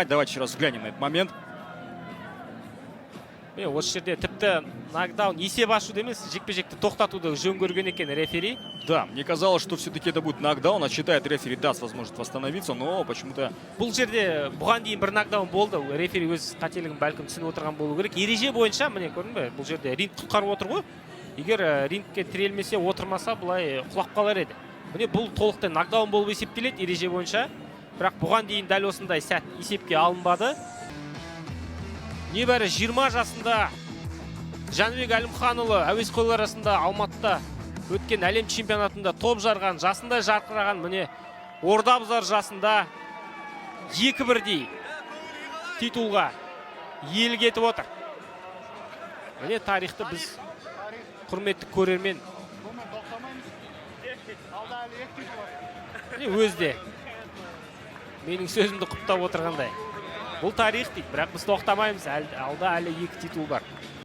Давайте еще раз взглянем на этот момент. Осы жерде тіпті нокдаун есеп ашуды емес, жекпе-жекті тоқтатуды жөн көрген екен рефери. Да, мне казалось, что все-таки это будет нокдаун, а считает рефери даст возможность восстановиться, но почему-то... Бұл жерде бұған дейін бір нокдаун болды. Рефери өз қателігін бәлкім түсініп отырған болу керек. Ереже бойынша, міне көрдің бе, бұл жерде ринг құтқарып отыр ғой. Егер рингке тірелмесе, отырмаса, бұлай құлап қалар еді. Міне бұл толықтай нокдаун болып есептеледі ереже бойынша. Бірақ бұған дейін дәл осындай сәт есепке алынбады. Небәрі 20 жасында Жәнібек Әлімханұлы әуесқойлар арасында Алматыда өткен әлем чемпионатында топ жарған, жасында жарқыраған, міне Ордабұзар жасында 2 бірдей титулға иелік етіп отыр. Міне тарихты біз құрметті көрермен өзде менің сөзімді құптап отырғандай. Бұл тарих дейді, бірақ біз тоқтамаймыз, алда әлі 2 титул бар.